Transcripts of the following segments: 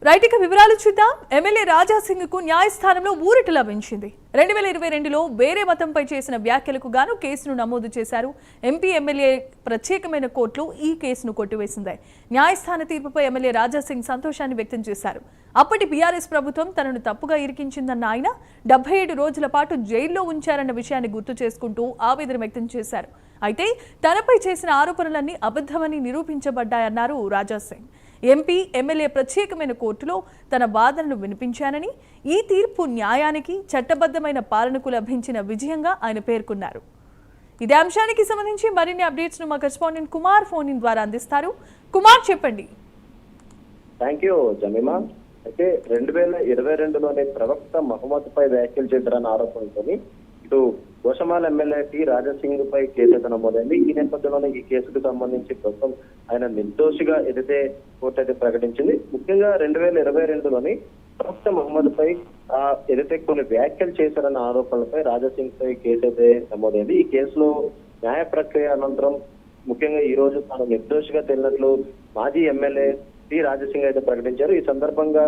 Right, ఇక వివరాలు చూద్దాం. ఎమ్మెల్యే రాజా సింగ్ కు న్యాయస్థానంలో ఊరట లభించింది. 2022లో వేరే మతంపై చేసిన వ్యాఖ్యలకు గాను కేసును నమోదు చేశారు. ఎంపీ ఎమ్మెల్యే ప్రత్యేకమైన కోర్టులో ఈ కేసును కొట్టివేసింది. న్యాయస్థాన తీర్పుపై ఎమ్మెల్యే రాజా సింగ్ సంతోషాన్ని వ్యక్తం చేశారు. అప్పటి బీఆర్ఎస్ ప్రభుత్వం తనను తప్పుగా ఇరికించిందన్న ఆయన 77 రోజుల పాటు జైల్లో ఉంచారన్న విషయాన్ని గుర్తు చేసుకుంటూ ఆవేదన వ్యక్తం చేశారు. అయితే తనపై చేసిన ఆరోపణలన్నీ అబద్ధమని నిరూపించబడ్డాయన్నారు రాజా సింగ్. ఎంపీ ఎమ్మెల్యే ప్రత్యేకమైన కోర్టులో తన వాదనలు వినిపించానని, ఈ తీర్పు న్యాయానికి చట్టబద్ధమైన పాలనకు లభించిన విజయంగా ఆయన పేర్కొన్నారు. ఇదే అంశానికి సంబంధించి మరిన్ని అప్డేట్స్ ను మా కరెస్పాండెంట్ కుమార్ ఫోన్ ఇన్ ద్వారా అందిస్తారు. కుమార్, చెప్పండి. Thank you Jemimah. అయితే 2022లోనే ప్రవక్త మహమ్మద్ పై వ్యాఖ్యలు చేశారన్న ఆరోపణలతో ఇటు గోషమాల ఎమ్మెల్యే టి రాజాసింగ్ పై కేసు అయితే నమోదైంది. ఈ నేపథ్యంలోనే ఈ కేసుకు సంబంధించి ప్రస్తుతం ఆయన నిర్దోషిగా ఏదైతే కోర్టు అయితే ప్రకటించింది. ముఖ్యంగా 2022లోని ప్రవక్త మహమ్మద్ పై ఏదైతే కొన్ని వ్యాఖ్యలు చేశారన్న ఆరోపణలపై రాజాసింగ్ పై కేసు అయితే నమోదైంది. ఈ కేసులో న్యాయ ప్రక్రియ అనంతరం ముఖ్యంగా ఈ రోజు తాను నిర్దోషిగా తేలినట్లు మాజీ ఎమ్మెల్యే టి రాజాసింగ్ అయితే ప్రకటించారు. ఈ సందర్భంగా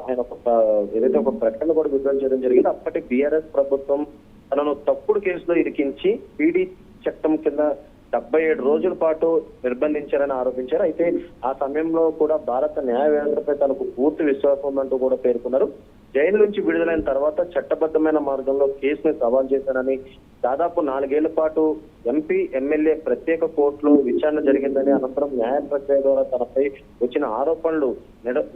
ఆయన ఏదైతే ఒక ప్రకటన కూడా విడుదల చేయడం జరిగింది. అప్పటి బీఆర్ఎస్ ప్రభుత్వం తనను తప్పుడు కేసులో ఇరికించి పీడీ చట్టం కింద 77 రోజుల పాటు నిర్బంధించారని ఆరోపించారు. అయితే ఆ సమయంలో కూడా భారత న్యాయ వ్యవస్థపై తనకు పూర్తి విశ్వాసం ఉందంటూ కూడా పేర్కొన్నారు. జైలు నుంచి విడుదలైన తర్వాత చట్టబద్ధమైన మార్గంలో కేసును సవాల్ చేశారని, దాదాపు 4 ఏళ్ల పాటు ఎంపీ ఎమ్మెల్యే ప్రత్యేక కోర్టులో విచారణ జరిగిందని, అనంతరం న్యాయ ప్రక్రియ ద్వారా తనపై వచ్చిన ఆరోపణలు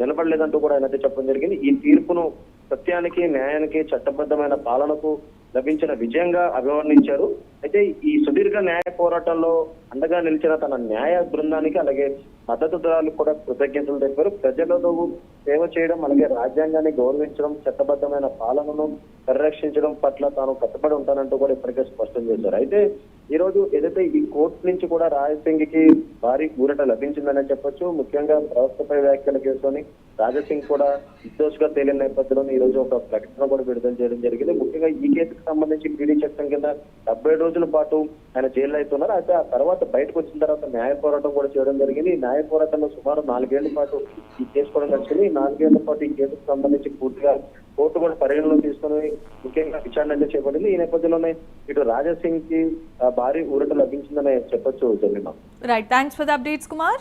నిలబడలేదంటూ కూడా ఆయన చెప్పడం జరిగింది. ఈ తీర్పును సత్యానికి, న్యాయానికి, చట్టబద్ధమైన పాలనకు లభించిన విజయంగా అభివర్ణించారు. అయితే ఈ సుదీర్ఘ న్యాయ పోరాటంలో అండగా నిలిచిన తన న్యాయ బృందానికి అలాగే మద్దతుదారులకు కూడా కృతజ్ఞతలు తెలిపారు. ప్రజలకు సేవ చేయడం అలాగే రాజ్యాంగాన్ని గౌరవించడం, చట్టబద్ధమైన పాలనను పరిరక్షించడం పట్ల తాను కట్టుబడి ఉంటానంటూ కూడా ఇప్పటికే స్పష్టం చేశారు. అయితే ఈ రోజు ఏదైతే ఈ కోర్టు నుంచి కూడా రాజసింగ్ కి భారీ ఊరట లభించిందని చెప్పొచ్చు. ముఖ్యంగా ప్రవక్తపై వ్యాఖ్యల కేసులోని రాజసింగ్ కూడా నిర్దోషిగా తేలిన నేపథ్యంలో ఈ రోజు ఒక ప్రకటన కూడా విడుదల చేయడం జరిగింది. ముఖ్యంగా ఈ కేసుకు సంబంధించి పీడీ చట్టం కింద 77 రోజుల పాటు ఆయన జైల్లో అవుతున్నారు. అయితే ఆ తర్వాత బయటకు వచ్చిన తర్వాత న్యాయ పోరాటం కూడా చేయడం జరిగింది. ఈ న్యాయ పోరాటంలో సుమారు 4 ఏళ్ల పాటు ఈ కేసు కూడా నడిచింది. 4 ఏళ్ల పాటు ఈ కేసుకు సంబంధించి పూర్తిగా కోర్టు కూడా పరిగణలో తీసుకుని ముఖ్యంగా విచారణ అయితే చేపట్టింది. ఈ నేపథ్యంలోనే ఇటు రాజాసింగ్ కి భారీ ఊరట లభించిందని చెప్పొచ్చు. Right, thanks for the updates Kumar.